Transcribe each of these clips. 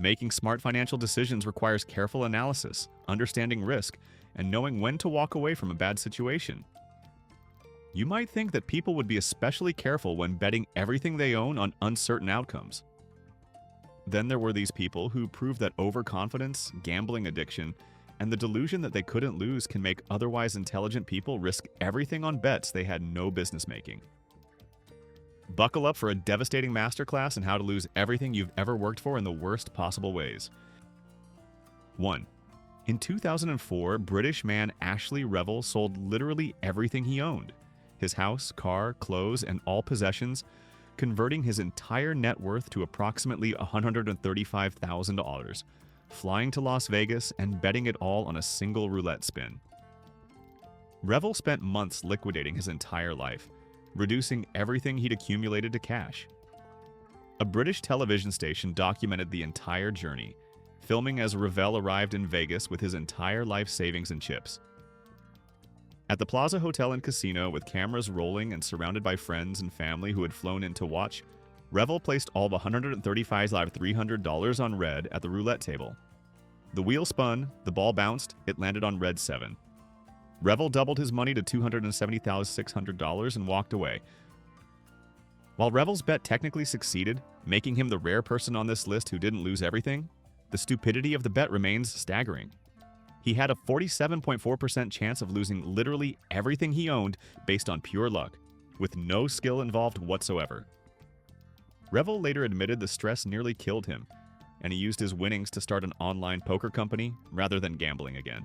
Making smart financial decisions requires careful analysis, understanding risk, and knowing when to walk away from a bad situation. You might think that people would be especially careful when betting everything they own on uncertain outcomes. Then there were these people who proved that overconfidence, gambling addiction, and the delusion that they couldn't lose can make otherwise intelligent people risk everything on bets they had no business making. Buckle up for a devastating masterclass in how to lose everything you've ever worked for in the worst possible ways. 1. In 2004, British man Ashley Revell sold literally everything he owned: his house, car, clothes, and all possessions, converting his entire net worth to approximately $135,000, flying to Las Vegas and betting it all on a single roulette spin. Revell spent months liquidating his entire life, reducing everything he'd accumulated to cash. A British television station documented the entire journey, filming as Revell arrived in Vegas with his entire life savings and chips. At the Plaza Hotel and Casino, with cameras rolling and surrounded by friends and family who had flown in to watch, Revell placed all of $135,300 on red at the roulette table. The wheel spun, the ball bounced, it landed on red 7. Revell doubled his money to $270,600 and walked away. While Revell's bet technically succeeded, making him the rare person on this list who didn't lose everything, the stupidity of the bet remains staggering. He had a 47.4% chance of losing literally everything he owned based on pure luck, with no skill involved whatsoever. Revell later admitted the stress nearly killed him, and he used his winnings to start an online poker company rather than gambling again.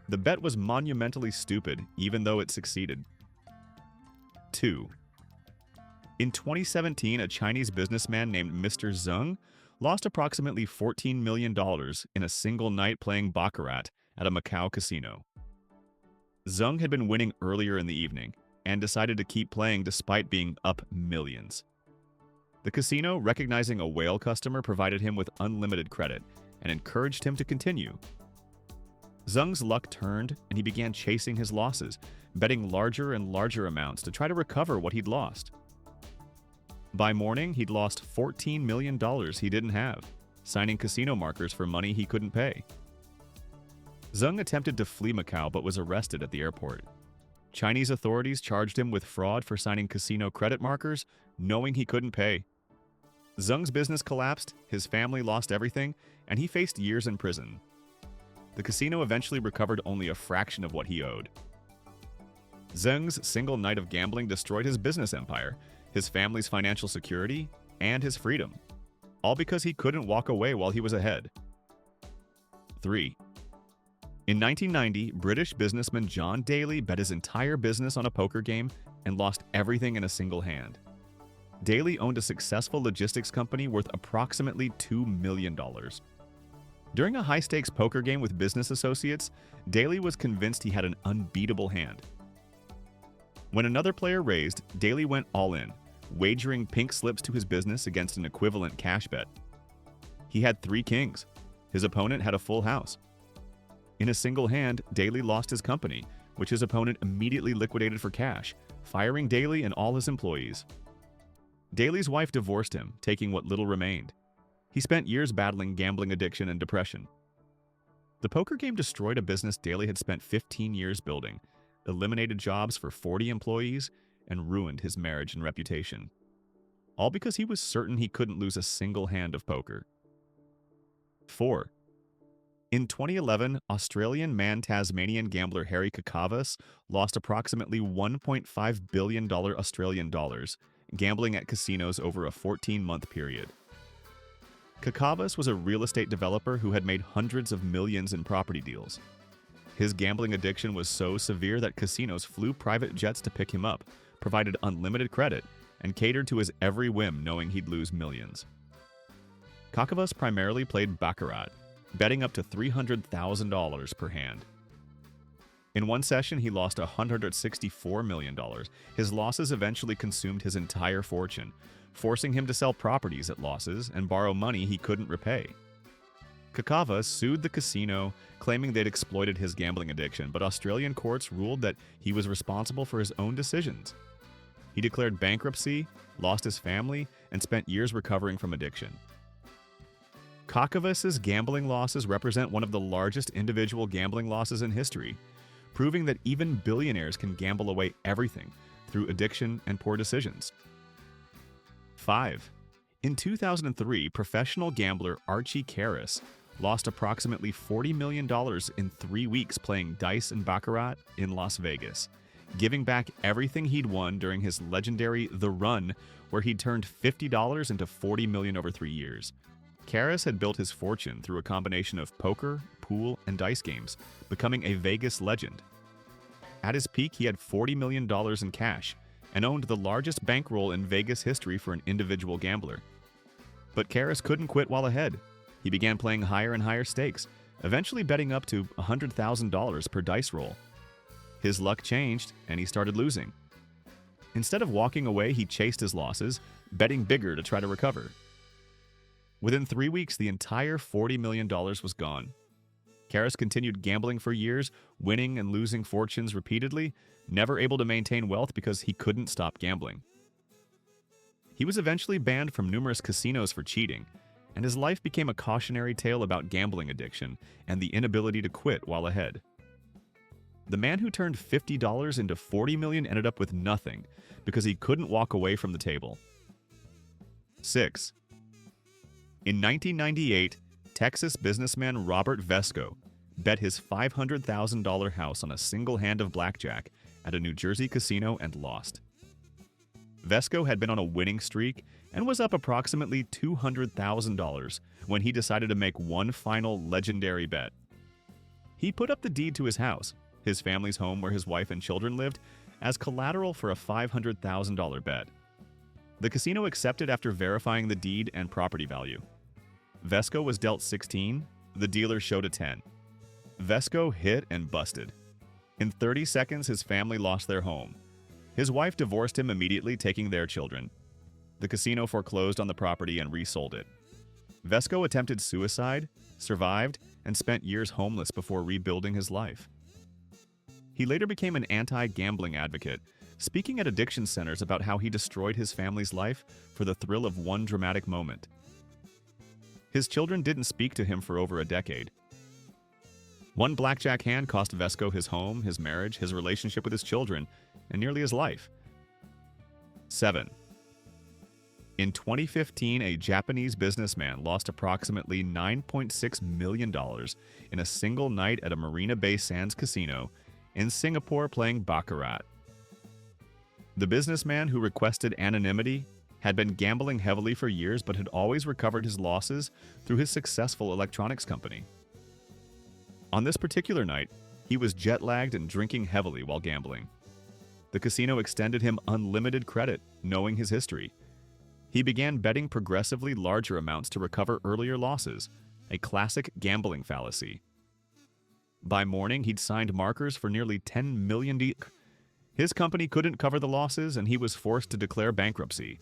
The bet was monumentally stupid, even though it succeeded. 2. In 2017, a Chinese businessman named Mr. Zeng lost approximately $14 million in a single night playing baccarat at a Macau casino. Zeng had been winning earlier in the evening and decided to keep playing despite being up millions. The casino, recognizing a whale customer, provided him with unlimited credit and encouraged him to continue. Zeng's luck turned, and he began chasing his losses, betting larger and larger amounts to try to recover what he'd lost. By morning, he'd lost $14 million he didn't have, signing casino markers for money he couldn't pay. Zeng attempted to flee Macau but was arrested at the airport. Chinese authorities charged him with fraud for signing casino credit markers, knowing he couldn't pay. Zeng's business collapsed, his family lost everything, and he faced years in prison. The casino eventually recovered only a fraction of what he owed. Zeng's single night of gambling destroyed his business empire, his family's financial security, and his freedom, all because he couldn't walk away while he was ahead. 3. In 1990, British businessman John Daly bet his entire business on a poker game and lost everything in a single hand. Daly owned a successful logistics company worth approximately $2 million. During a high-stakes poker game with business associates, Daly was convinced he had an unbeatable hand. When another player raised, Daly went all in, wagering pink slips to his business against an equivalent cash bet. He had 3 kings. His opponent had a full house. In a single hand, Daly lost his company, which his opponent immediately liquidated for cash, firing Daly and all his employees. Daly's wife divorced him, taking what little remained. He spent years battling gambling addiction and depression. The poker game destroyed a business Daly had spent 15 years building, eliminated jobs for 40 employees, and ruined his marriage and reputation. All because he was certain he couldn't lose a single hand of poker. 4. In 2011, Australian man Tasmanian gambler Harry Kakavas lost approximately $1.5 billion Australian dollars gambling at casinos over a 14-month period. Kakavas was a real estate developer who had made hundreds of millions in property deals. His gambling addiction was so severe that casinos flew private jets to pick him up, provided unlimited credit, and catered to his every whim, knowing he'd lose millions. Kakavas primarily played baccarat, betting up to $300,000 per hand. In one session, he lost $164 million. His losses eventually consumed his entire fortune, forcing him to sell properties at losses and borrow money he couldn't repay. Kakavas sued the casino, claiming they'd exploited his gambling addiction, but Australian courts ruled that he was responsible for his own decisions. He declared bankruptcy, lost his family, and spent years recovering from addiction. Kakavas's gambling losses represent one of the largest individual gambling losses in history, proving that even billionaires can gamble away everything through addiction and poor decisions. 5. In 2003, professional gambler Archie Karras lost approximately $40 million in 3 weeks playing dice and baccarat in Las Vegas, giving back everything he'd won during his legendary The Run, where he'd turned $50 into $40 million over 3 years. Karras had built his fortune through a combination of poker, pool, and dice games, becoming a Vegas legend. At his peak, he had $40 million in cash and owned the largest bankroll in Vegas history for an individual gambler. But Karras couldn't quit while ahead. He began playing higher and higher stakes, eventually betting up to $100,000 per dice roll. His luck changed, and he started losing. Instead of walking away, he chased his losses, betting bigger to try to recover. Within 3 weeks, the entire $40 million was gone. Karras continued gambling for years, winning and losing fortunes repeatedly, never able to maintain wealth because he couldn't stop gambling. He was eventually banned from numerous casinos for cheating, and his life became a cautionary tale about gambling addiction and the inability to quit while ahead. The man who turned $50 into $40 million ended up with nothing because he couldn't walk away from the table. 6. In 1998, Texas businessman Robert Vesco bet his $500,000 house on a single hand of blackjack at a New Jersey casino and lost. Vesco had been on a winning streak and was up approximately $200,000 when he decided to make one final legendary bet. He put up the deed to his house, his family's home where his wife and children lived, as collateral for a $500,000 bet. The casino accepted after verifying the deed and property value. Vesco was dealt 16, the dealer showed a 10. Vesco hit and busted. In 30 seconds, his family lost their home. His wife divorced him immediately, taking their children. The casino foreclosed on the property and resold it. Vesco attempted suicide, survived, and spent years homeless before rebuilding his life. He later became an anti-gambling advocate, speaking at addiction centers about how he destroyed his family's life for the thrill of one dramatic moment. His children didn't speak to him for over a decade. One blackjack hand cost Vesco his home, his marriage, his relationship with his children, and nearly his life. 7. In 2015, a Japanese businessman lost approximately $9.6 million in a single night at a Marina Bay Sands casino in Singapore playing baccarat. The businessman, who requested anonymity, had been gambling heavily for years but had always recovered his losses through his successful electronics company. On this particular night, he was jet-lagged and drinking heavily while gambling. The casino extended him unlimited credit, knowing his history. He began betting progressively larger amounts to recover earlier losses, a classic gambling fallacy. By morning, he'd signed markers for nearly $10 million. His company couldn't cover the losses, and he was forced to declare bankruptcy.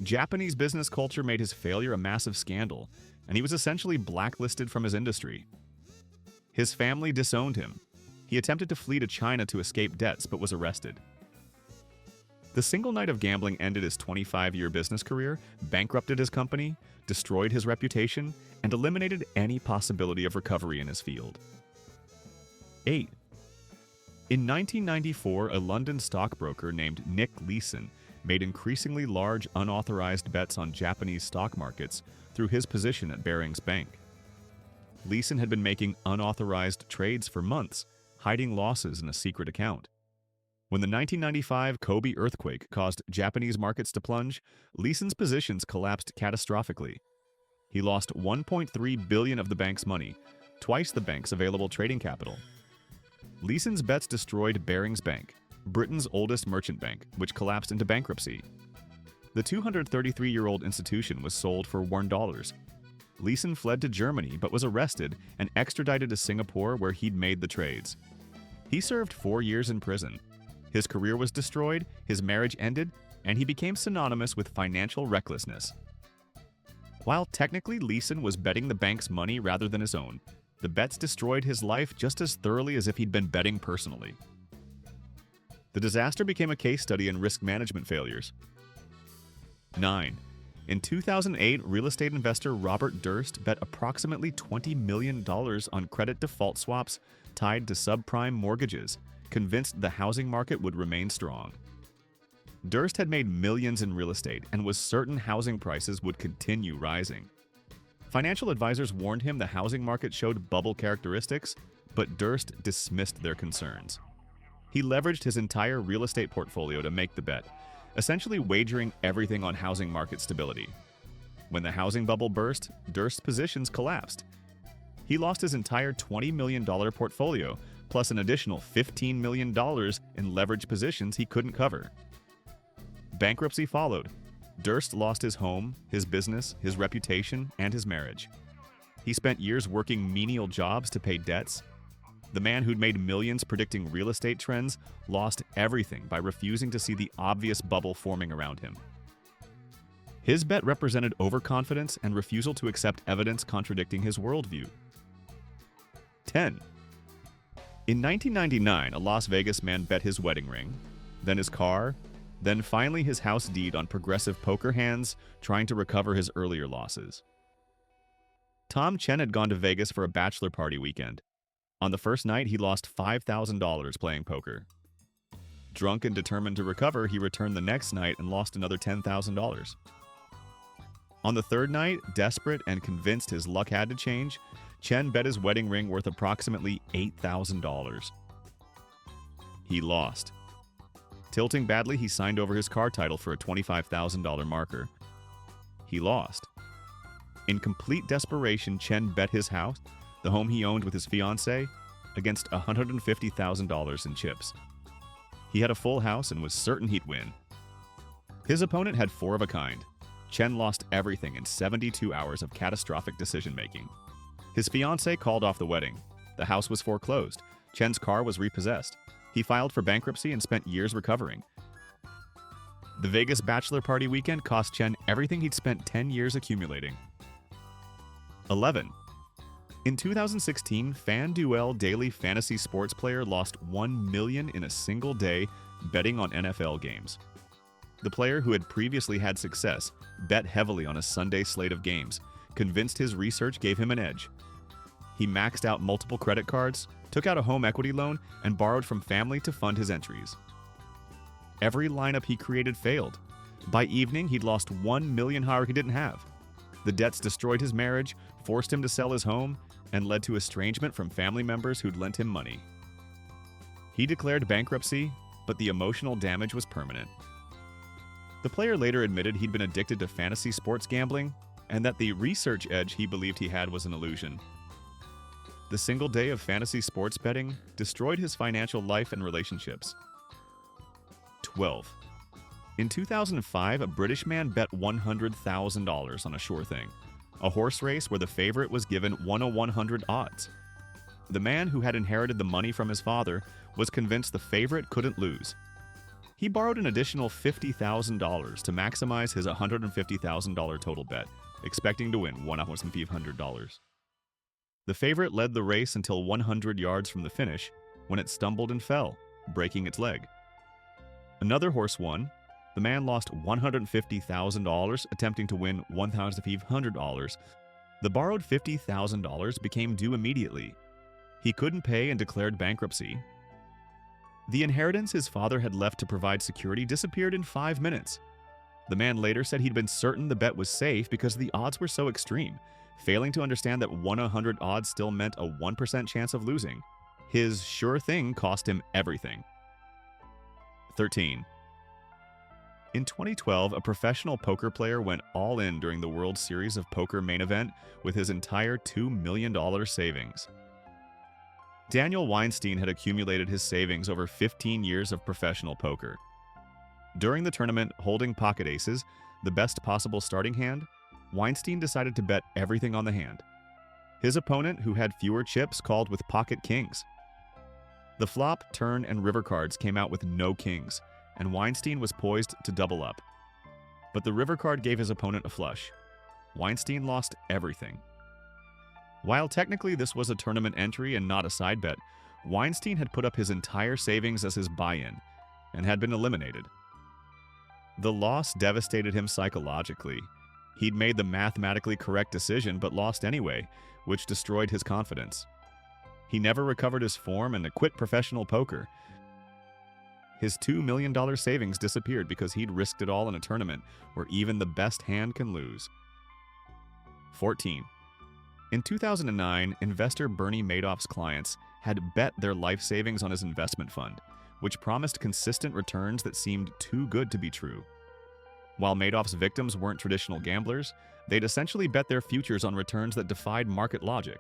Japanese business culture made his failure a massive scandal, and he was essentially blacklisted from his industry. His family disowned him. He attempted to flee to China to escape debts, but was arrested. The single night of gambling ended his 25-year business career, bankrupted his company, destroyed his reputation, and eliminated any possibility of recovery in his field. 8. In 1994, a London stockbroker named Nick Leeson made increasingly large unauthorized bets on Japanese stock markets through his position at Barings Bank. Leeson had been making unauthorized trades for months, hiding losses in a secret account. When the 1995 Kobe earthquake caused Japanese markets to plunge, Leeson's positions collapsed catastrophically. He lost $1.3 billion of the bank's money, twice the bank's available trading capital. Leeson's bets destroyed Barings Bank, Britain's oldest merchant bank, which collapsed into bankruptcy. The 233-year-old institution was sold for $1. Leeson fled to Germany but was arrested and extradited to Singapore, where he'd made the trades. He served 4 years in prison. His career was destroyed, his marriage ended, and he became synonymous with financial recklessness. While technically Leeson was betting the bank's money rather than his own, the bets destroyed his life just as thoroughly as if he'd been betting personally. The disaster became a case study in risk management failures. 9. In 2008, real estate investor Robert Durst bet approximately $20 million on credit default swaps tied to subprime mortgages, convinced the housing market would remain strong. Durst had made millions in real estate and was certain housing prices would continue rising. Financial advisors warned him the housing market showed bubble characteristics, but Durst dismissed their concerns. He leveraged his entire real estate portfolio to make the bet, essentially wagering everything on housing market stability. When the housing bubble burst, Durst's positions collapsed. He lost his entire $20 million portfolio, plus an additional $15 million in leveraged positions he couldn't cover. Bankruptcy followed. Durst lost his home, his business, his reputation, and his marriage. He spent years working menial jobs to pay debts. The man who'd made millions predicting real estate trends lost everything by refusing to see the obvious bubble forming around him. His bet represented overconfidence and refusal to accept evidence contradicting his worldview. 10. In 1999, a Las Vegas man bet his wedding ring, then his car, then finally his house deed on progressive poker hands, trying to recover his earlier losses. Tom Chen had gone to Vegas for a bachelor party weekend. On the first night, he lost $5,000 playing poker. Drunk and determined to recover, he returned the next night and lost another $10,000. On the third night, desperate and convinced his luck had to change, Chen bet his wedding ring worth approximately $8,000. He lost. Tilting badly, he signed over his car title for a $25,000 marker. He lost. In complete desperation, Chen bet his house, the home he owned with his fiancée, against $150,000 in chips. He had a full house and was certain he'd win. His opponent had four of a kind. Chen lost everything in 72 hours of catastrophic decision-making. His fiancée called off the wedding. The house was foreclosed. Chen's car was repossessed. He filed for bankruptcy and spent years recovering. The Vegas bachelor party weekend cost Chen everything he'd spent 10 years accumulating. 11. In 2016, FanDuel daily fantasy sports player lost $1 million in a single day betting on NFL games. The player, who had previously had success, bet heavily on a Sunday slate of games, convinced his research gave him an edge. He maxed out multiple credit cards, took out a home equity loan, and borrowed from family to fund his entries. Every lineup he created failed. By evening, he'd lost $1 million he didn't have. The debts destroyed his marriage, forced him to sell his home, and led to estrangement from family members who'd lent him money. He declared bankruptcy, but the emotional damage was permanent. The player later admitted he'd been addicted to fantasy sports gambling, and that the research edge he believed he had was an illusion. The single day of fantasy sports betting destroyed his financial life and relationships. 12. In 2005, a British man bet $100,000 on a sure thing, a horse race where the favorite was given 1/100 odds. The man, who had inherited the money from his father, was convinced the favorite couldn't lose. He borrowed an additional $50,000 to maximize his $150,000 total bet, expecting to win $1,500. The favorite led the race until 100 yards from the finish, when it stumbled and fell, breaking its leg. Another horse won. The man lost $150,000 attempting to win $1,500. The borrowed $50,000 became due immediately. He couldn't pay and declared bankruptcy. The inheritance his father had left to provide security disappeared in 5 minutes. The man later said he'd been certain the bet was safe because the odds were so extreme, failing to understand that 1/100 odds still meant a 1% chance of losing. His sure thing cost him everything. 13. In 2012, a professional poker player went all in during the World Series of Poker main event with his entire $2 million savings. Daniel Weinstein had accumulated his savings over 15 years of professional poker. During the tournament, holding pocket aces, the best possible starting hand, Weinstein decided to bet everything on the hand. His opponent, who had fewer chips, called with pocket kings. The flop, turn, and river cards came out with no kings, and Weinstein was poised to double up. But the river card gave his opponent a flush. Weinstein lost everything. While technically this was a tournament entry and not a side bet, Weinstein had put up his entire savings as his buy-in and had been eliminated. The loss devastated him psychologically. He'd made the mathematically correct decision but lost anyway, which destroyed his confidence. He never recovered his form and quit professional poker. His $2 million savings disappeared because he'd risked it all in a tournament where even the best hand can lose. 14. In 2009, investor Bernie Madoff's clients had bet their life savings on his investment fund, which promised consistent returns that seemed too good to be true. While Madoff's victims weren't traditional gamblers, they'd essentially bet their futures on returns that defied market logic.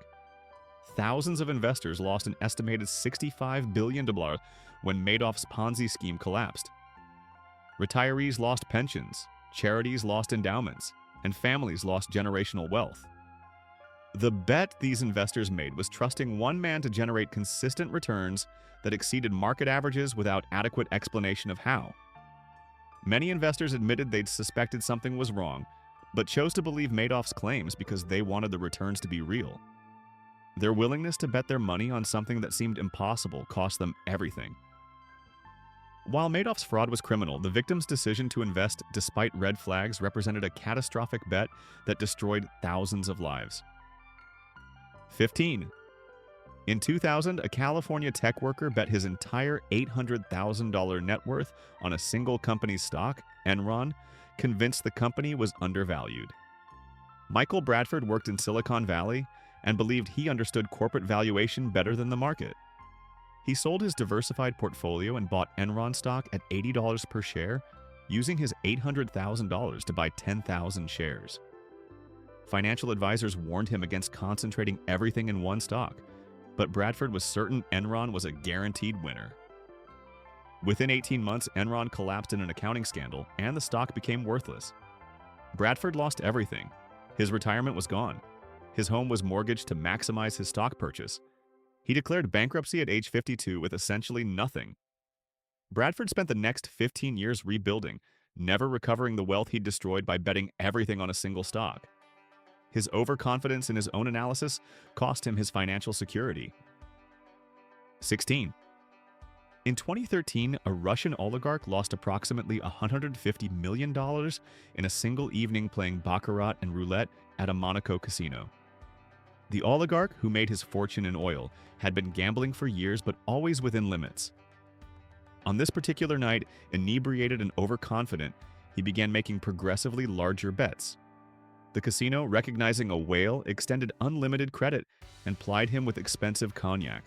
Thousands of investors lost an estimated $65 billion when Madoff's Ponzi scheme collapsed. Retirees lost pensions, charities lost endowments, and families lost generational wealth. The bet these investors made was trusting one man to generate consistent returns that exceeded market averages without adequate explanation of how. Many investors admitted they'd suspected something was wrong, but chose to believe Madoff's claims because they wanted the returns to be real. Their willingness to bet their money on something that seemed impossible cost them everything. While Madoff's fraud was criminal, the victim's decision to invest despite red flags represented a catastrophic bet that destroyed thousands of lives. 15. In 2000, a California tech worker bet his entire $800,000 net worth on a single company's stock, Enron, convinced the company was undervalued. Michael Bradford worked in Silicon Valley and believed he understood corporate valuation better than the market. He sold his diversified portfolio and bought Enron stock at $80 per share, using his $800,000 to buy 10,000 shares. Financial advisors warned him against concentrating everything in one stock, but Bradford was certain Enron was a guaranteed winner. Within 18 months, Enron collapsed in an accounting scandal, and the stock became worthless. Bradford lost everything. His retirement was gone. His home was mortgaged to maximize his stock purchase. He declared bankruptcy at age 52 with essentially nothing. Bradford spent the next 15 years rebuilding, never recovering the wealth he'd destroyed by betting everything on a single stock. His overconfidence in his own analysis cost him his financial security. 16. In 2013, a Russian oligarch lost approximately $150 million in a single evening playing baccarat and roulette at a Monaco casino. The oligarch, who made his fortune in oil, had been gambling for years but always within limits. On this particular night, inebriated and overconfident, he began making progressively larger bets. The casino, recognizing a whale, extended unlimited credit and plied him with expensive cognac.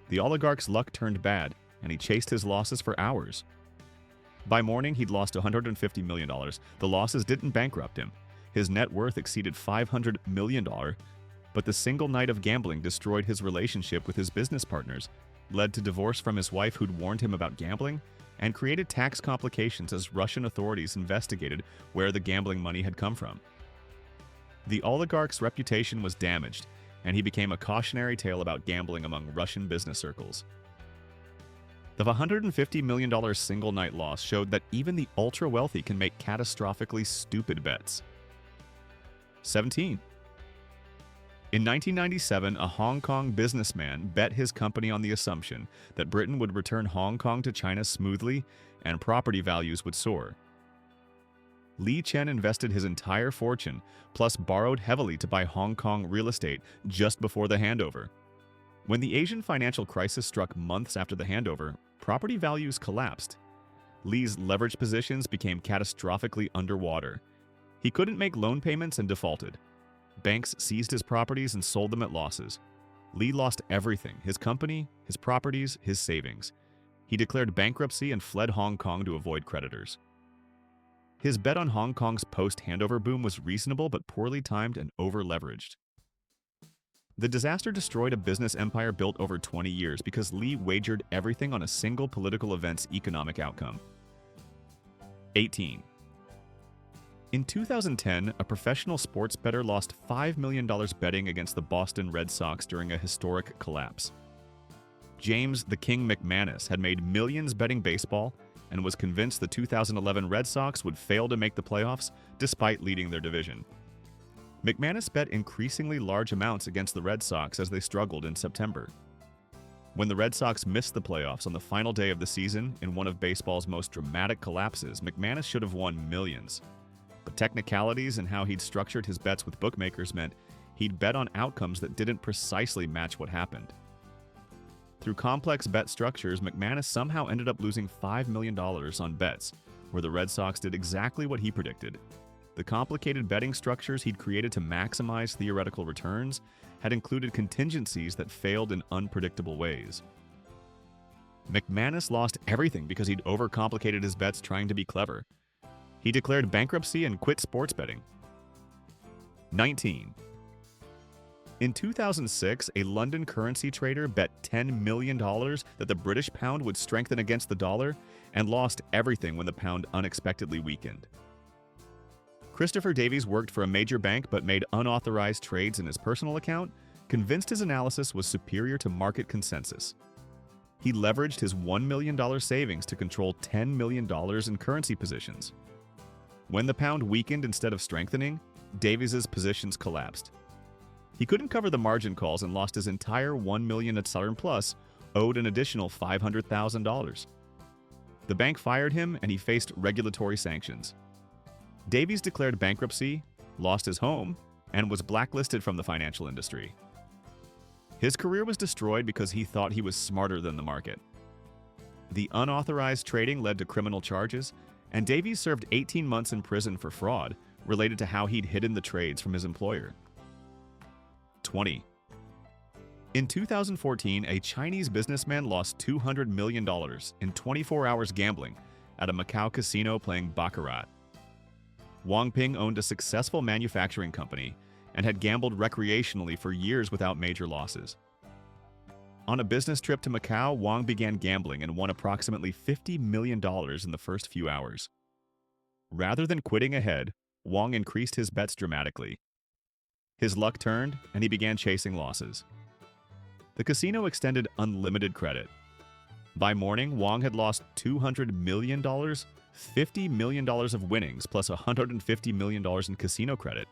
The oligarch's luck turned bad, and he chased his losses for hours. By morning, he'd lost $150 million. The losses didn't bankrupt him. His net worth exceeded $500 million, but the single night of gambling destroyed his relationship with his business partners, led to divorce from his wife who'd warned him about gambling, and created tax complications as Russian authorities investigated where the gambling money had come from. The oligarch's reputation was damaged, and he became a cautionary tale about gambling among Russian business circles. The $150 million single-night loss showed that even the ultra-wealthy can make catastrophically stupid bets. 17. In 1997, a Hong Kong businessman bet his company on the assumption that Britain would return Hong Kong to China smoothly and property values would soar. Li Chen invested his entire fortune, plus borrowed heavily to buy Hong Kong real estate just before the handover. When the Asian financial crisis struck months after the handover, property values collapsed. Li's leveraged positions became catastrophically underwater. He couldn't make loan payments and defaulted. Banks seized his properties and sold them at losses. Li lost everything: his company, his properties, his savings. He declared bankruptcy and fled Hong Kong to avoid creditors. His bet on Hong Kong's post-handover boom was reasonable but poorly timed and over-leveraged. The disaster destroyed a business empire built over 20 years because Li wagered everything on a single political event's economic outcome. 18. In 2010, a professional sports bettor lost $5 million betting against the Boston Red Sox during a historic collapse. James "the King" McManus had made millions betting baseball and was convinced the 2011 Red Sox would fail to make the playoffs despite leading their division. McManus bet increasingly large amounts against the Red Sox as they struggled in September. When the Red Sox missed the playoffs on the final day of the season in one of baseball's most dramatic collapses, McManus should have won millions. but technicalities and how he'd structured his bets with bookmakers meant he'd bet on outcomes that didn't precisely match what happened. Through complex bet structures, McManus somehow ended up losing $5 million on bets, where the Red Sox did exactly what he predicted. The complicated betting structures he'd created to maximize theoretical returns had included contingencies that failed in unpredictable ways. McManus lost everything because he'd overcomplicated his bets trying to be clever. He declared bankruptcy and quit sports betting. 19. In 2006, a London currency trader bet $10 million that the British pound would strengthen against the dollar and lost everything when the pound unexpectedly weakened. Christopher Davies worked for a major bank but made unauthorized trades in his personal account, convinced his analysis was superior to market consensus. He leveraged his $1 million savings to control $10 million in currency positions. When the pound weakened instead of strengthening, Davies's positions collapsed. He couldn't cover the margin calls and lost his entire $1 million at Southern Plus, owed an additional $500,000. The bank fired him and he faced regulatory sanctions. Davies declared bankruptcy, lost his home, and was blacklisted from the financial industry. His career was destroyed because he thought he was smarter than the market. The unauthorized trading led to criminal charges, and Davies served 18 months in prison for fraud related to how he'd hidden the trades from his employer. 20. In 2014, a Chinese businessman lost $200 million in 24 hours gambling at a Macau casino playing baccarat. Wang Ping owned a successful manufacturing company and had gambled recreationally for years without major losses. On a business trip to Macau, Wang began gambling and won approximately $50 million in the first few hours. Rather than quitting ahead, Wang increased his bets dramatically. His luck turned, and he began chasing losses. The casino extended unlimited credit. By morning, Wang had lost $200 million, $50 million of winnings, plus $150 million in casino credit.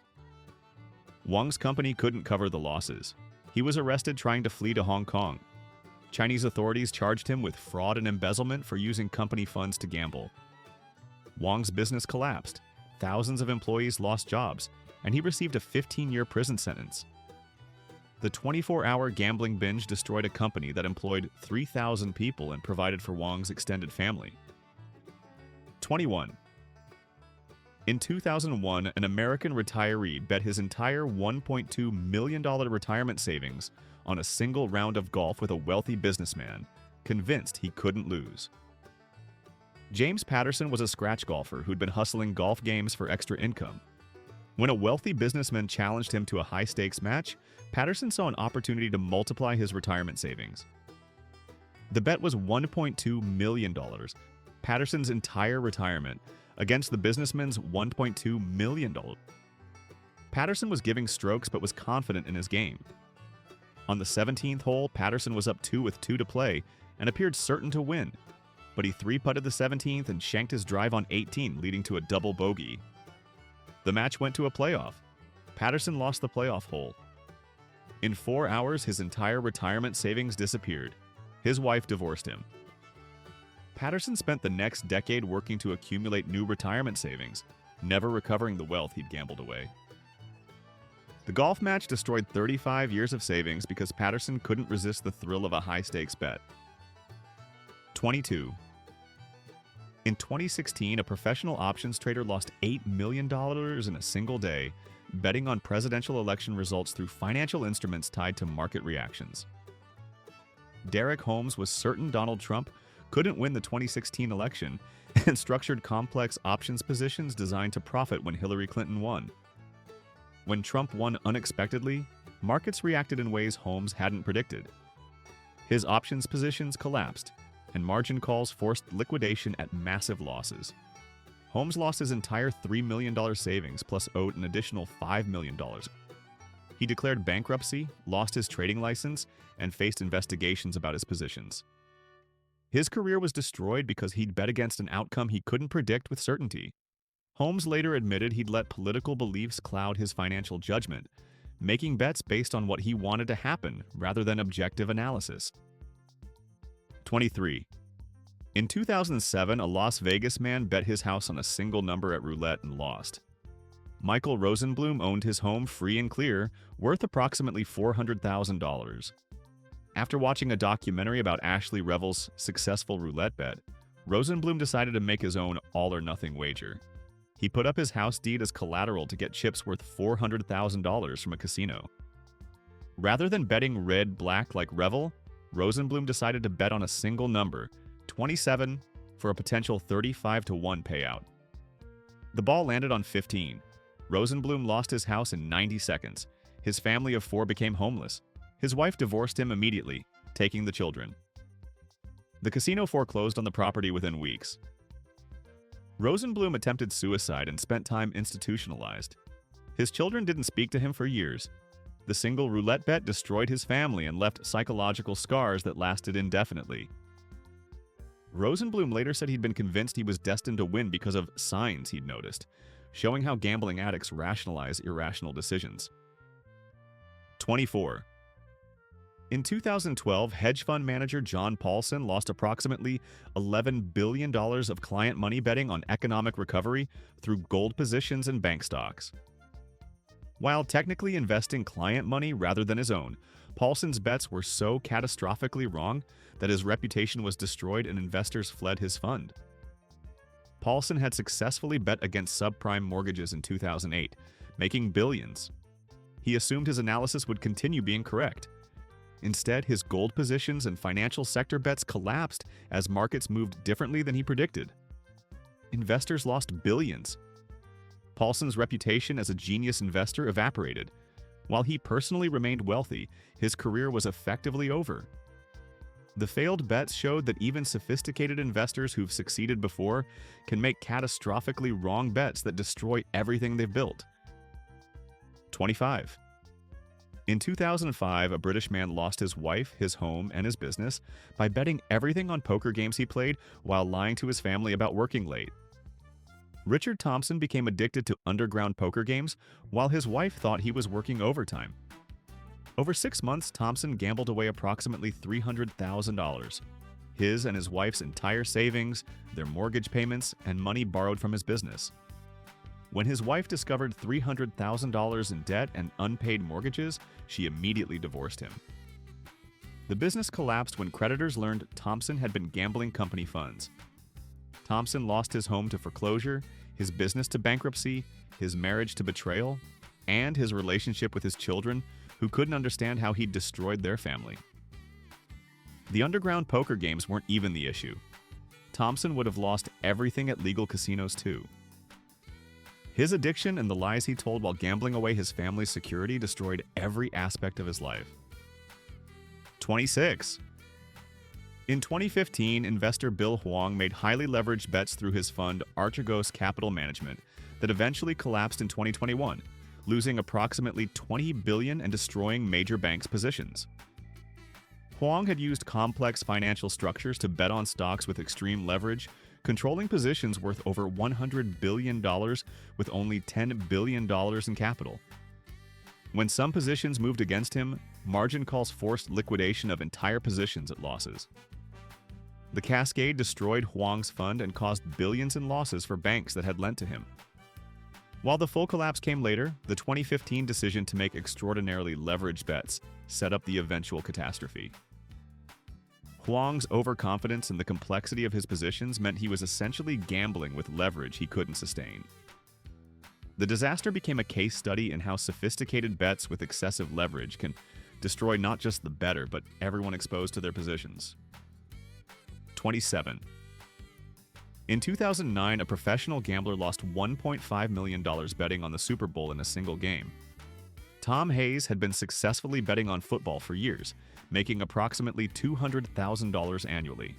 Wang's company couldn't cover the losses. He was arrested trying to flee to Hong Kong. Chinese authorities charged him with fraud and embezzlement for using company funds to gamble. Wang's business collapsed. Thousands of employees lost jobs, and he received a 15-year prison sentence. The 24-hour gambling binge destroyed a company that employed 3,000 people and provided for Wang's extended family. 21. In 2001, an American retiree bet his entire $1.2 million retirement savings on a single round of golf with a wealthy businessman, convinced he couldn't lose. James Patterson was a scratch golfer who'd been hustling golf games for extra income. When a wealthy businessman challenged him to a high-stakes match, Patterson saw an opportunity to multiply his retirement savings. The bet was $1.2 million, Patterson's entire retirement, against the businessman's $1.2 million. Patterson was giving strokes but was confident in his game. On the 17th hole, Patterson was up 2 with 2 to play and appeared certain to win, but he 3-putted the 17th and shanked his drive on 18, leading to a double bogey. The match went to a playoff. Patterson lost the playoff hole. In 4 hours, his entire retirement savings disappeared. His wife divorced him. Patterson spent the next decade working to accumulate new retirement savings, never recovering the wealth he'd gambled away. The golf match destroyed 35 years of savings because Patterson couldn't resist the thrill of a high-stakes bet. 22. In 2016, a professional options trader lost $8 million in a single day, betting on presidential election results through financial instruments tied to market reactions. Derek Holmes was certain Donald Trump couldn't win the 2016 election and structured complex options positions designed to profit when Hillary Clinton won. When Trump won unexpectedly, markets reacted in ways Holmes hadn't predicted. His options positions collapsed, and margin calls forced liquidation at massive losses. Holmes lost his entire $3 million savings plus owed an additional $5 million. He declared bankruptcy, lost his trading license, and faced investigations about his positions. His career was destroyed because he'd bet against an outcome he couldn't predict with certainty. Holmes later admitted he'd let political beliefs cloud his financial judgment, making bets based on what he wanted to happen rather than objective analysis. 23. In 2007, a Las Vegas man bet his house on a single number at roulette and lost. Michael Rosenblum owned his home free and clear, worth approximately $400,000. After watching a documentary about Ashley Revel's successful roulette bet, Rosenblum decided to make his own all-or-nothing wager. He put up his house deed as collateral to get chips worth $400,000 from a casino. Rather than betting red-black like Revel, Rosenblum decided to bet on a single number, 27, for a potential 35-1 payout. The ball landed on 15. Rosenblum lost his house in 90 seconds. His family of 4 became homeless. His wife divorced him immediately, taking the children. The casino foreclosed on the property within weeks. Rosenblum attempted suicide and spent time institutionalized. His children didn't speak to him for years. The single roulette bet destroyed his family and left psychological scars that lasted indefinitely. Rosenblum later said he'd been convinced he was destined to win because of signs he'd noticed, showing how gambling addicts rationalize irrational decisions. 24. In 2012, hedge fund manager John Paulson lost approximately $11 billion of client money betting on economic recovery through gold positions and bank stocks. While technically investing client money rather than his own, Paulson's bets were so catastrophically wrong that his reputation was destroyed and investors fled his fund. Paulson had successfully bet against subprime mortgages in 2008, making billions. He assumed his analysis would continue being correct. Instead, his gold positions and financial sector bets collapsed as markets moved differently than he predicted. Investors lost billions. Paulson's reputation as a genius investor evaporated. While he personally remained wealthy, his career was effectively over. The failed bets showed that even sophisticated investors who've succeeded before can make catastrophically wrong bets that destroy everything they've built. 25. In 2005, a British man lost his wife, his home, and his business by betting everything on poker games he played while lying to his family about working late. Richard Thompson became addicted to underground poker games while his wife thought he was working overtime. Over 6 months, Thompson gambled away approximately $300,000. His and his wife's entire savings, their mortgage payments, and money borrowed from his business. When his wife discovered $300,000 in debt and unpaid mortgages, she immediately divorced him. The business collapsed when creditors learned Thompson had been gambling company funds. Thompson lost his home to foreclosure, his business to bankruptcy, his marriage to betrayal, and his relationship with his children, who couldn't understand how he'd destroyed their family. The underground poker games weren't even the issue. Thompson would have lost everything at legal casinos too. His addiction and the lies he told while gambling away his family's security destroyed every aspect of his life. 26. In 2015, investor Bill Huang made highly leveraged bets through his fund Archegos Capital Management that eventually collapsed in 2021, losing approximately $20 billion and destroying major banks' positions. Huang had used complex financial structures to bet on stocks with extreme leverage, controlling positions worth over $100 billion with only $10 billion in capital. When some positions moved against him, margin calls forced liquidation of entire positions at losses. The cascade destroyed Huang's fund and caused billions in losses for banks that had lent to him. While the full collapse came later, the 2015 decision to make extraordinarily leveraged bets set up the eventual catastrophe. Huang's overconfidence and the complexity of his positions meant he was essentially gambling with leverage he couldn't sustain. The disaster became a case study in how sophisticated bets with excessive leverage can destroy not just the bettor, but everyone exposed to their positions. 27. In 2009, a professional gambler lost $1.5 million betting on the Super Bowl in a single game. Tom Hayes had been successfully betting on football for years, making approximately $200,000 annually.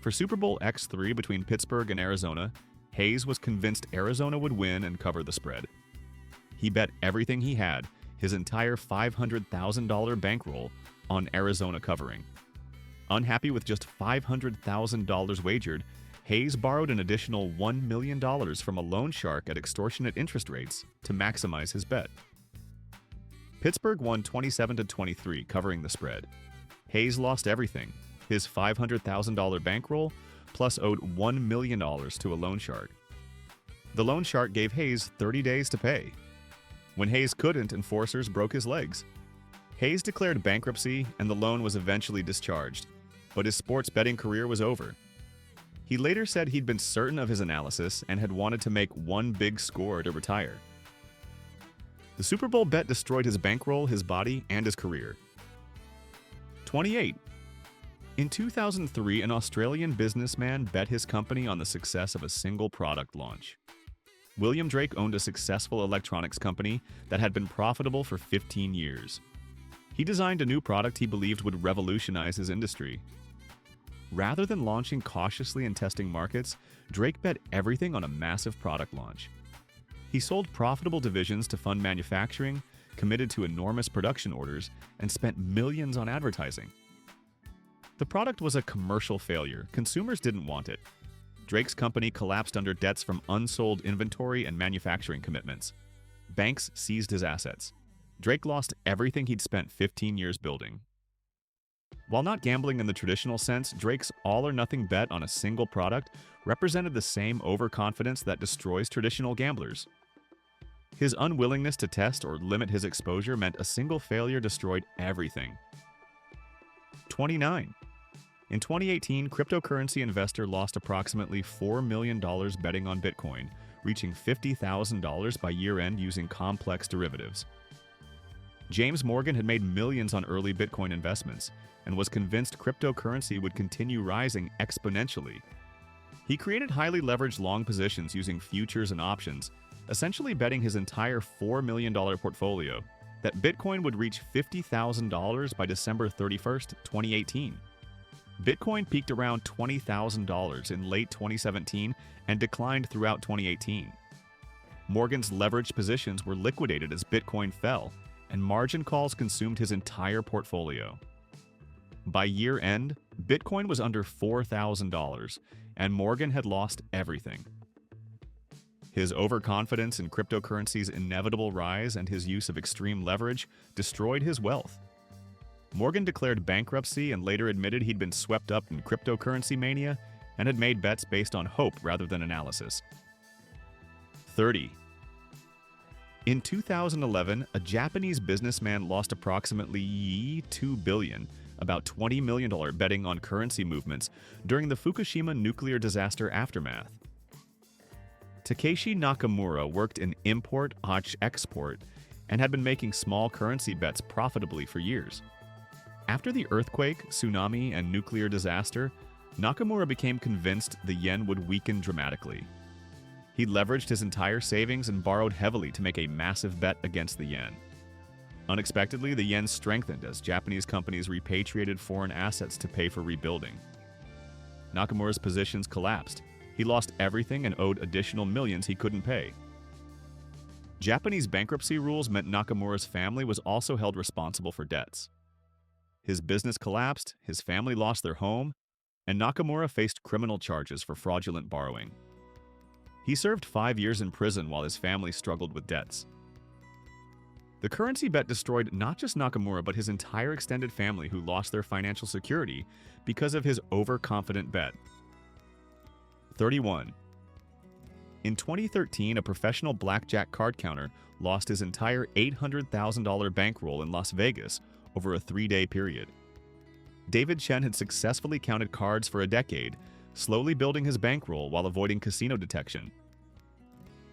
For Super Bowl X3 between Pittsburgh and Arizona, Hayes was convinced Arizona would win and cover the spread. He bet everything he had, his entire $500,000 bankroll, on Arizona covering. Unhappy with just $500,000 wagered, Hayes borrowed an additional $1 million from a loan shark at extortionate interest rates to maximize his bet. Pittsburgh won 27-23, covering the spread. Hayes lost everything, his $500,000 bankroll, plus owed $1 million to a loan shark. The loan shark gave Hayes 30 days to pay. When Hayes couldn't, enforcers broke his legs. Hayes declared bankruptcy and the loan was eventually discharged, but his sports betting career was over. He later said he'd been certain of his analysis and had wanted to make one big score to retire. The Super Bowl bet destroyed his bankroll, his body, and his career. 28. In 2003, an Australian businessman bet his company on the success of a single product launch. William Drake owned a successful electronics company that had been profitable for 15 years. He designed a new product he believed would revolutionize his industry. Rather than launching cautiously and testing markets, Drake bet everything on a massive product launch. He sold profitable divisions to fund manufacturing, committed to enormous production orders, and spent millions on advertising. The product was a commercial failure. Consumers didn't want it. Drake's company collapsed under debts from unsold inventory and manufacturing commitments. Banks seized his assets. Drake lost everything he'd spent 15 years building. While not gambling in the traditional sense, Drake's all-or-nothing bet on a single product represented the same overconfidence that destroys traditional gamblers. His unwillingness to test or limit his exposure meant a single failure destroyed everything. 29. In 2018, cryptocurrency investor lost approximately $4 million betting on Bitcoin, reaching $50,000 by year-end using complex derivatives. James Morgan had made millions on early Bitcoin investments and was convinced cryptocurrency would continue rising exponentially. He created highly leveraged long positions using futures and options, essentially betting his entire $4 million portfolio that Bitcoin would reach $50,000 by December 31st, 2018. Bitcoin peaked around $20,000 in late 2017 and declined throughout 2018. Morgan's leveraged positions were liquidated as Bitcoin fell, and margin calls consumed his entire portfolio. By year-end, Bitcoin was under $4,000, and Morgan had lost everything. His overconfidence in cryptocurrency's inevitable rise and his use of extreme leverage destroyed his wealth. Morgan declared bankruptcy and later admitted he'd been swept up in cryptocurrency mania and had made bets based on hope rather than analysis. 30. In 2011, a Japanese businessman lost approximately $2 billion, about $20 million betting on currency movements during the Fukushima nuclear disaster aftermath. Takeshi Nakamura worked in import-export and had been making small currency bets profitably for years. After the earthquake, tsunami, and nuclear disaster, Nakamura became convinced the yen would weaken dramatically. He leveraged his entire savings and borrowed heavily to make a massive bet against the yen. Unexpectedly, the yen strengthened as Japanese companies repatriated foreign assets to pay for rebuilding. Nakamura's positions collapsed. He lost everything and owed additional millions he couldn't pay. Japanese bankruptcy rules meant Nakamura's family was also held responsible for debts. His business collapsed, his family lost their home, and Nakamura faced criminal charges for fraudulent borrowing. He served 5 years in prison while his family struggled with debts. The currency bet destroyed not just Nakamura but his entire extended family who lost their financial security because of his overconfident bet. 31. In 2013, a professional blackjack card counter lost his entire $800,000 bankroll in Las Vegas over a 3-day period. David Chen had successfully counted cards for a decade, slowly building his bankroll while avoiding casino detection.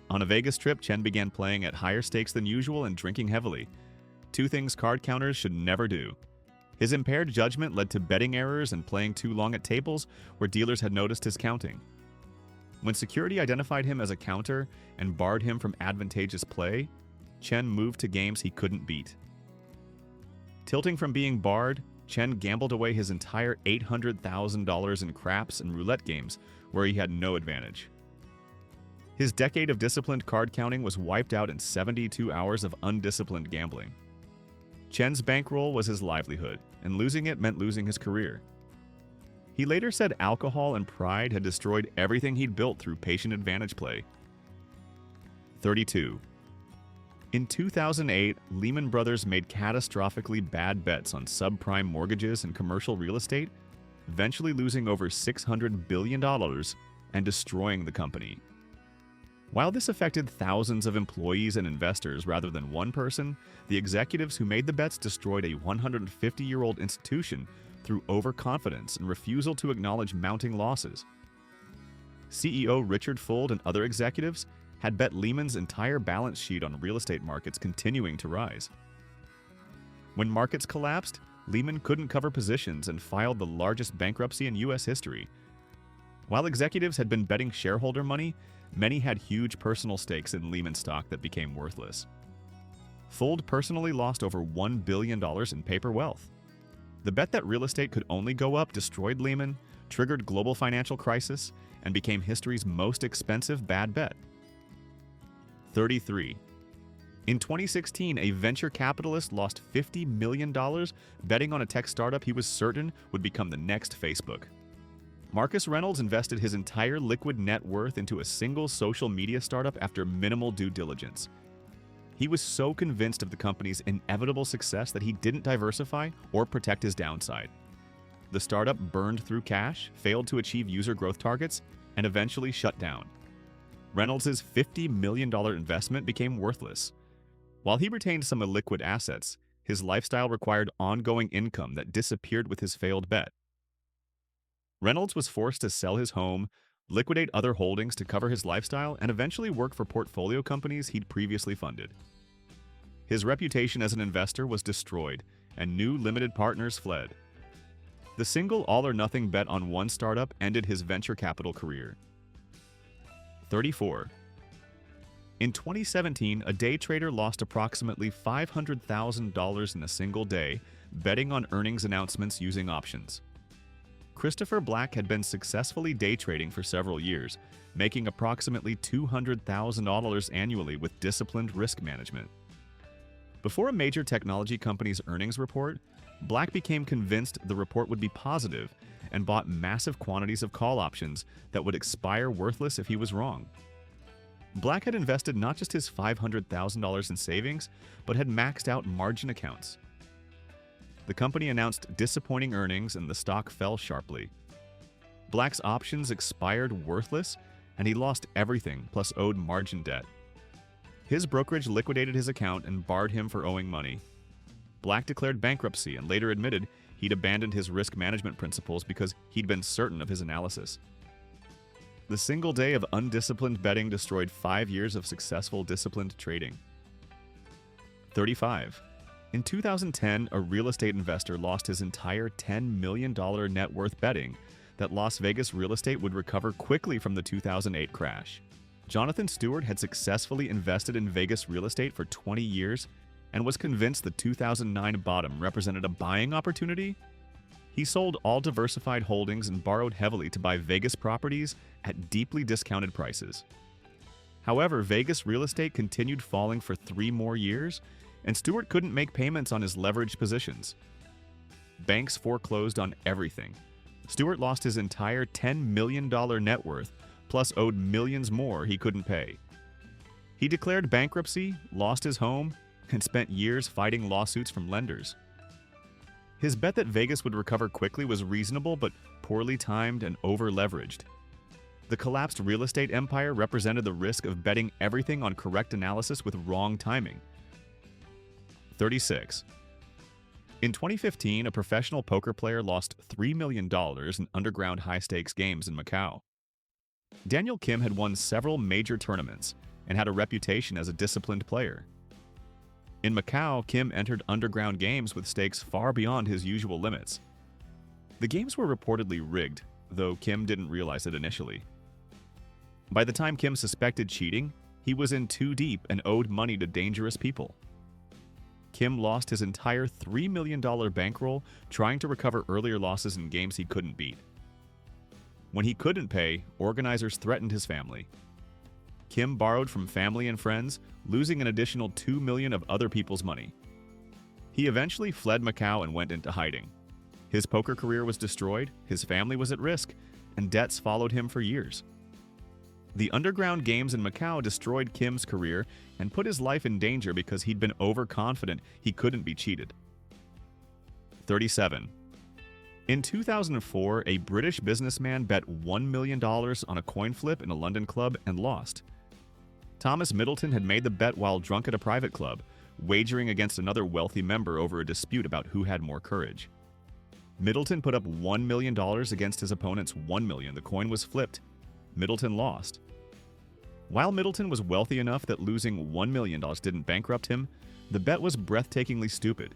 On a Vegas trip, Chen began playing at higher stakes than usual and drinking heavily, 2 things card counters should never do. His impaired judgment led to betting errors and playing too long at tables where dealers had noticed his counting. When security identified him as a counter and barred him from advantageous play, Chen moved to games he couldn't beat. Tilting from being barred, Chen gambled away his entire $800,000 in craps and roulette games where he had no advantage. His decade of disciplined card counting was wiped out in 72 hours of undisciplined gambling. Chen's bankroll was his livelihood, and losing it meant losing his career. He later said alcohol and pride had destroyed everything he'd built through patient advantage play. 32. In 2008, Lehman Brothers made catastrophically bad bets on subprime mortgages and commercial real estate, eventually losing over $600 billion and destroying the company. While this affected thousands of employees and investors rather than one person, the executives who made the bets destroyed a 150-year-old institution through overconfidence and refusal to acknowledge mounting losses. CEO Richard Fuld and other executives had bet Lehman's entire balance sheet on real estate markets continuing to rise. When markets collapsed, Lehman couldn't cover positions and filed the largest bankruptcy in U.S. history. While executives had been betting shareholder money, many had huge personal stakes in Lehman stock that became worthless. Fuld personally lost over $1 billion in paper wealth. The bet that real estate could only go up destroyed Lehman, triggered global financial crisis, and became history's most expensive bad bet. 33. In 2016, a venture capitalist lost $50 million betting on a tech startup he was certain would become the next Facebook. Marcus Reynolds invested his entire liquid net worth into a single social media startup after minimal due diligence. He was so convinced of the company's inevitable success that he didn't diversify or protect his downside. The startup burned through cash, failed to achieve user growth targets, and eventually shut down. Reynolds' $50 million investment became worthless. While he retained some illiquid assets, his lifestyle required ongoing income that disappeared with his failed bet. Reynolds was forced to sell his home, liquidate other holdings to cover his lifestyle, and eventually work for portfolio companies he'd previously funded. His reputation as an investor was destroyed, and new limited partners fled. The single all-or-nothing bet on one startup ended his venture capital career. 34. In 2017, a day trader lost approximately $500,000 in a single day betting on earnings announcements using options. Christopher Black had been successfully day trading for several years, making approximately $200,000 annually with disciplined risk management. Before a major technology company's earnings report, Black became convinced the report would be positive and bought massive quantities of call options that would expire worthless if he was wrong. Black had invested not just his $500,000 in savings, but had maxed out margin accounts. The company announced disappointing earnings and the stock fell sharply. Black's options expired worthless, and he lost everything plus owed margin debt. His brokerage liquidated his account and barred him for owing money. Black declared bankruptcy and later admitted he'd abandoned his risk management principles because he'd been certain of his analysis. The single day of undisciplined betting destroyed 5 years of successful disciplined trading. 35. In 2010, a real estate investor lost his entire $10 million net worth betting that Las Vegas real estate would recover quickly from the 2008 crash. Jonathan Stewart had successfully invested in Vegas real estate for 20 years and was convinced the 2009 bottom represented a buying opportunity. He sold all diversified holdings and borrowed heavily to buy Vegas properties at deeply discounted prices. However, Vegas real estate continued falling for 3 more years, and Stewart couldn't make payments on his leveraged positions. Banks foreclosed on everything. Stewart lost his entire $10 million net worth, plus owed millions more he couldn't pay. He declared bankruptcy, lost his home, and spent years fighting lawsuits from lenders. His bet that Vegas would recover quickly was reasonable but poorly timed and over-leveraged. The collapsed real estate empire represented the risk of betting everything on correct analysis with wrong timing. 36. In 2015, a professional poker player lost $3 million in underground high-stakes games in Macau. Daniel Kim had won several major tournaments and had a reputation as a disciplined player. In Macau, Kim entered underground games with stakes far beyond his usual limits. The games were reportedly rigged, though Kim didn't realize it initially. By the time Kim suspected cheating, he was in too deep and owed money to dangerous people. Kim lost his entire $3 million bankroll trying to recover earlier losses in games he couldn't beat. When he couldn't pay, organizers threatened his family. Kim borrowed from family and friends, losing an additional $2 million of other people's money. He eventually fled Macau and went into hiding. His poker career was destroyed, his family was at risk, and debts followed him for years. The underground games in Macau destroyed Kim's career and put his life in danger because he'd been overconfident he couldn't be cheated. 37. In 2004, a British businessman bet $1 million on a coin flip in a London club and lost. Thomas Middleton had made the bet while drunk at a private club, wagering against another wealthy member over a dispute about who had more courage. Middleton put up $1 million against his opponent's $1 million. The coin was flipped. Middleton lost. While Middleton was wealthy enough that losing $1 million didn't bankrupt him, the bet was breathtakingly stupid.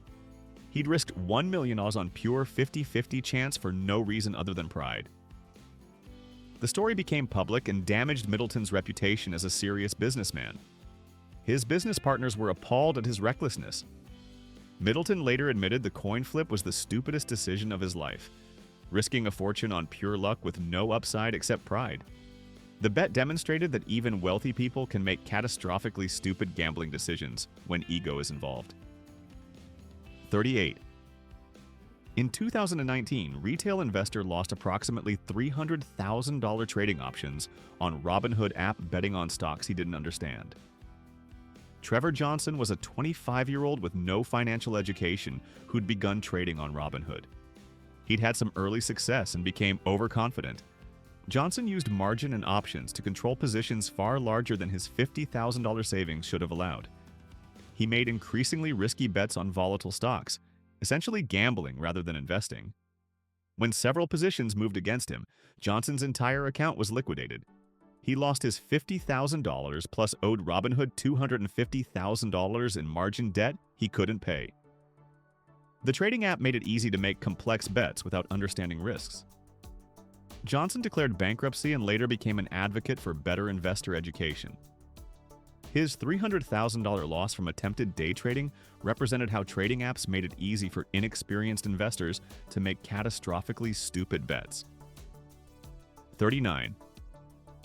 He'd risked $1 million on pure 50-50 chance for no reason other than pride. The story became public and damaged Middleton's reputation as a serious businessman. His business partners were appalled at his recklessness. Middleton later admitted the coin flip was the stupidest decision of his life, risking a fortune on pure luck with no upside except pride. The bet demonstrated that even wealthy people can make catastrophically stupid gambling decisions when ego is involved. 38. In 2019, retail investor lost approximately $300,000 trading options on Robinhood app betting on stocks he didn't understand. Trevor Johnson was a 25-year-old with no financial education who'd begun trading on Robinhood. He'd had some early success and became overconfident. Johnson used margin and options to control positions far larger than his $50,000 savings should have allowed. He made increasingly risky bets on volatile stocks, essentially gambling rather than investing. When several positions moved against him, Johnson's entire account was liquidated. He lost his $50,000 plus owed Robinhood $250,000 in margin debt he couldn't pay. The trading app made it easy to make complex bets without understanding risks. Johnson declared bankruptcy and later became an advocate for better investor education. His $300,000 loss from attempted day trading represented how trading apps made it easy for inexperienced investors to make catastrophically stupid bets. 39.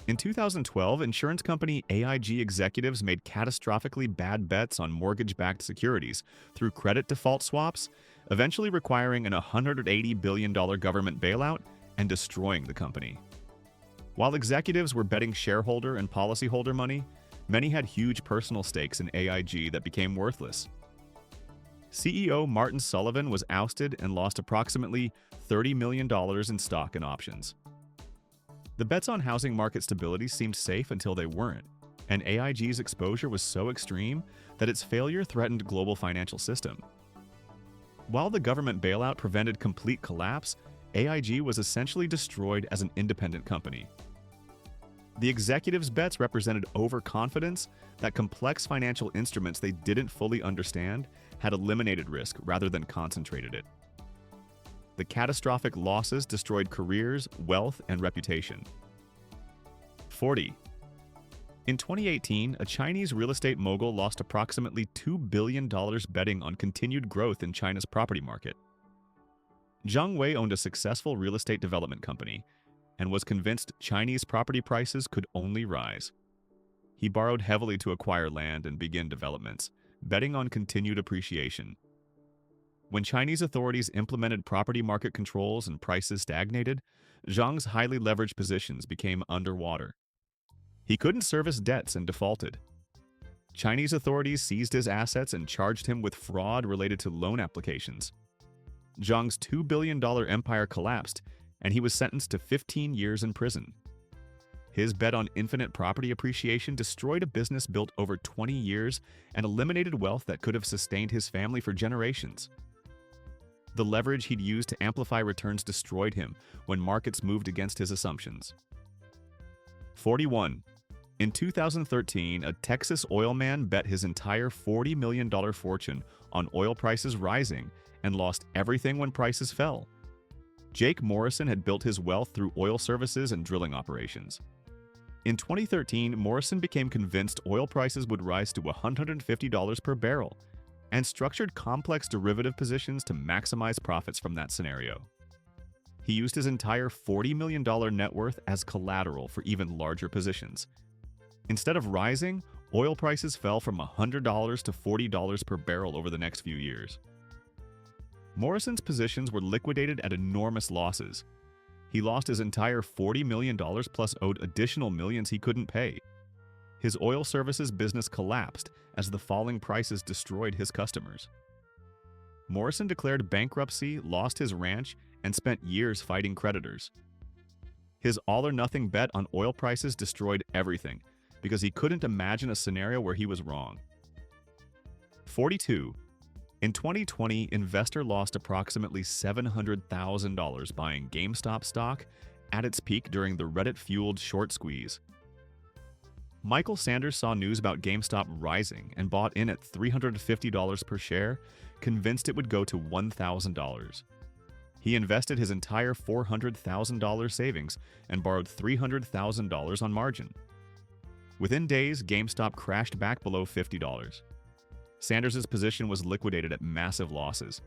In 2012, insurance company AIG executives made catastrophically bad bets on mortgage-backed securities through credit default swaps, eventually requiring an $180 billion government bailout and destroying the company. While executives were betting shareholder and policyholder money, many had huge personal stakes in AIG that became worthless. CEO Martin Sullivan was ousted and lost approximately $30 million in stock and options. The bets on housing market stability seemed safe until they weren't, and AIG's exposure was so extreme that its failure threatened global financial system. While the government bailout prevented complete collapse, AIG was essentially destroyed as an independent company. The executives' bets represented overconfidence that complex financial instruments they didn't fully understand had eliminated risk rather than concentrated it. The catastrophic losses destroyed careers, wealth, and reputation. 40. In 2018, a Chinese real estate mogul lost approximately $2 billion betting on continued growth in China's property market. Zhang Wei owned a successful real estate development company and was convinced Chinese property prices could only rise. He borrowed heavily to acquire land and begin developments, betting on continued appreciation. When Chinese authorities implemented property market controls and prices stagnated, Zhang's highly leveraged positions became underwater. He couldn't service debts and defaulted. Chinese authorities seized his assets and charged him with fraud related to loan applications. Zhang's $2 billion empire collapsed, and he was sentenced to 15 years in prison. His bet on infinite property appreciation destroyed a business built over 20 years and eliminated wealth that could have sustained his family for generations. The leverage he'd used to amplify returns destroyed him when markets moved against his assumptions. 41. In 2013, a Texas oil man bet his entire $40 million fortune on oil prices rising and lost everything when prices fell. Jake Morrison had built his wealth through oil services and drilling operations. In 2013, Morrison became convinced oil prices would rise to $150 per barrel and structured complex derivative positions to maximize profits from that scenario. He used his entire $40 million net worth as collateral for even larger positions. Instead of rising, oil prices fell from $100 to $40 per barrel over the next few years. Morrison's positions were liquidated at enormous losses. He lost his entire $40 million plus owed additional millions he couldn't pay. His oil services business collapsed as the falling prices destroyed his customers. Morrison declared bankruptcy, lost his ranch, and spent years fighting creditors. His all-or-nothing bet on oil prices destroyed everything, because he couldn't imagine a scenario where he was wrong. 42. In 2020, investor lost approximately $700,000 buying GameStop stock at its peak during the Reddit-fueled short squeeze. Michael Sanders saw news about GameStop rising and bought in at $350 per share, convinced it would go to $1,000. He invested his entire $400,000 savings and borrowed $300,000 on margin. Within days, GameStop crashed back below $50. Sanders' position was liquidated at massive losses.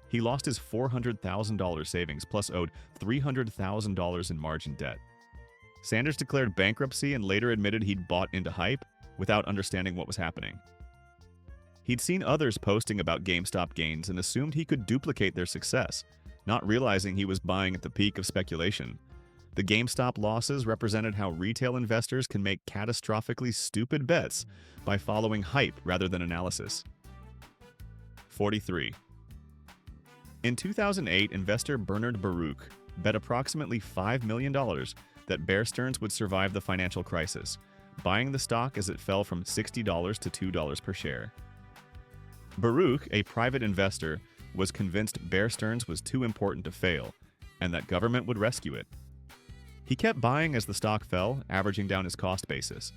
He lost his $400,000 savings plus owed $300,000 in margin debt. Sanders declared bankruptcy and later admitted he'd bought into hype without understanding what was happening. He'd seen others posting about GameStop gains and assumed he could duplicate their success, not realizing he was buying at the peak of speculation. The GameStop losses represented how retail investors can make catastrophically stupid bets by following hype rather than analysis. 43. In 2008, investor Bernard Baruch bet approximately $5 million that Bear Stearns would survive the financial crisis, buying the stock as it fell from $60 to $2 per share. Baruch, a private investor, was convinced Bear Stearns was too important to fail and that government would rescue it. He kept buying as the stock fell, averaging down his cost basis.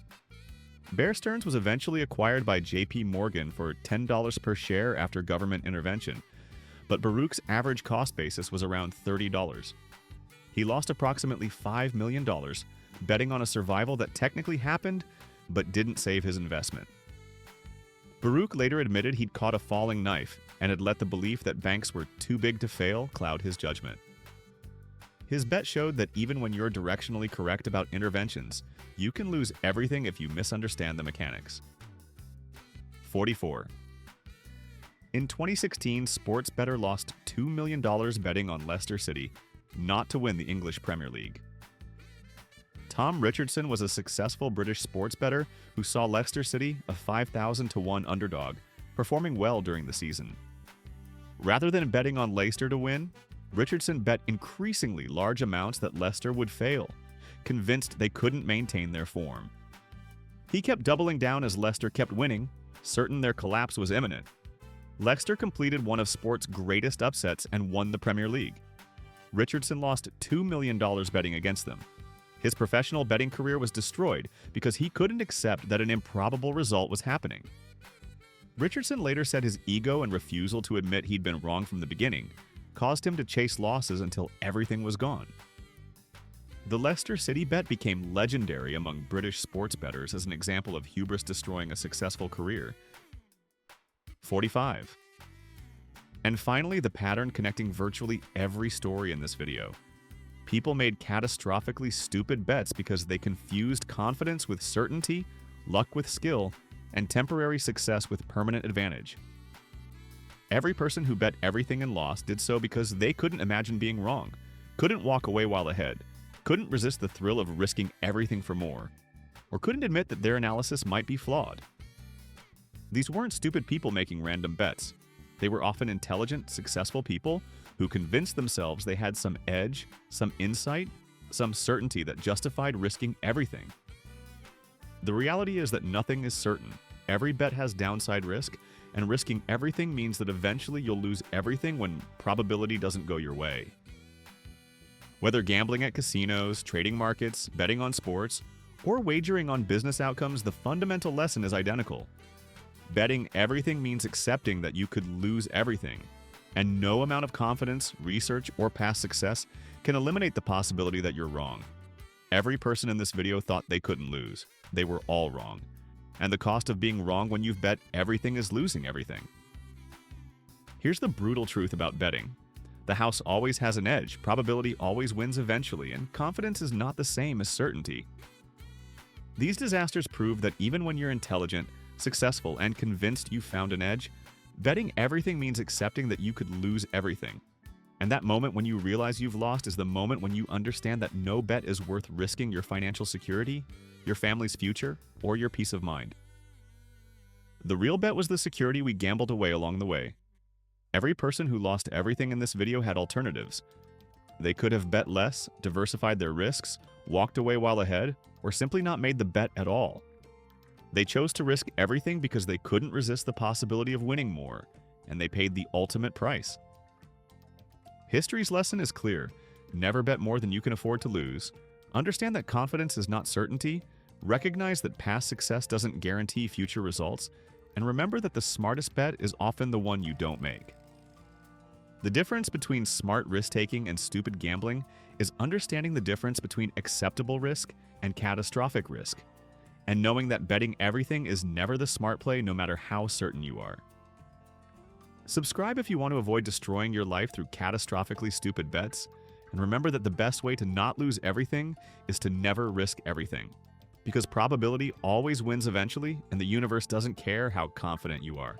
Bear Stearns was eventually acquired by J.P. Morgan for $10 per share after government intervention, but Baruch's average cost basis was around $30. He lost approximately $5 million, betting on a survival that technically happened, but didn't save his investment. Baruch later admitted he'd caught a falling knife and had let the belief that banks were too big to fail cloud his judgment. His bet showed that even when you're directionally correct about interventions, you can lose everything if you misunderstand the mechanics. 44. In 2016, sports bettor lost $2 million betting on Leicester City not to win the English Premier League. Tom Richardson was a successful British sports bettor who saw Leicester City, a 5,000-to-1 underdog, performing well during the season. Rather than betting on Leicester to win, Richardson bet increasingly large amounts that Leicester would fail, convinced they couldn't maintain their form. He kept doubling down as Leicester kept winning, certain their collapse was imminent. Leicester completed one of sport's greatest upsets and won the Premier League. Richardson lost $2 million betting against them. His professional betting career was destroyed because he couldn't accept that an improbable result was happening. Richardson later said his ego and refusal to admit he'd been wrong from the beginning caused him to chase losses until everything was gone. The Leicester City bet became legendary among British sports bettors as an example of hubris destroying a successful career. 45. And finally, the pattern connecting virtually every story in this video. People made catastrophically stupid bets because they confused confidence with certainty, luck with skill, and temporary success with permanent advantage. Every person who bet everything and lost did so because they couldn't imagine being wrong, couldn't walk away while ahead, couldn't resist the thrill of risking everything for more, or couldn't admit that their analysis might be flawed. These weren't stupid people making random bets. They were often intelligent, successful people who convinced themselves they had some edge, some insight, some certainty that justified risking everything. The reality is that nothing is certain. Every bet has downside risk, and risking everything means that eventually you'll lose everything when probability doesn't go your way. Whether gambling at casinos, trading markets, betting on sports, or wagering on business outcomes, the fundamental lesson is identical. Betting everything means accepting that you could lose everything, and no amount of confidence, research, or past success can eliminate the possibility that you're wrong. Every person in this video thought they couldn't lose. They were all wrong. And the cost of being wrong when you've bet everything is losing everything. Here's the brutal truth about betting. The house always has an edge, probability always wins eventually, and confidence is not the same as certainty. These disasters prove that even when you're intelligent, successful, and convinced you found an edge, betting everything means accepting that you could lose everything. And that moment when you realize you've lost is the moment when you understand that no bet is worth risking your financial security, your family's future, or your peace of mind. The real bet was the security we gambled away along the way. Every person who lost everything in this video had alternatives. They could have bet less, diversified their risks, walked away while ahead, or simply not made the bet at all. They chose to risk everything because they couldn't resist the possibility of winning more, and they paid the ultimate price. History's lesson is clear. Never bet more than you can afford to lose. Understand that confidence is not certainty. Recognize that past success doesn't guarantee future results. And remember that the smartest bet is often the one you don't make. The difference between smart risk-taking and stupid gambling is understanding the difference between acceptable risk and catastrophic risk, and knowing that betting everything is never the smart play no matter how certain you are. Subscribe if you want to avoid destroying your life through catastrophically stupid bets, and remember that the best way to not lose everything is to never risk everything. Because probability always wins eventually, and the universe doesn't care how confident you are.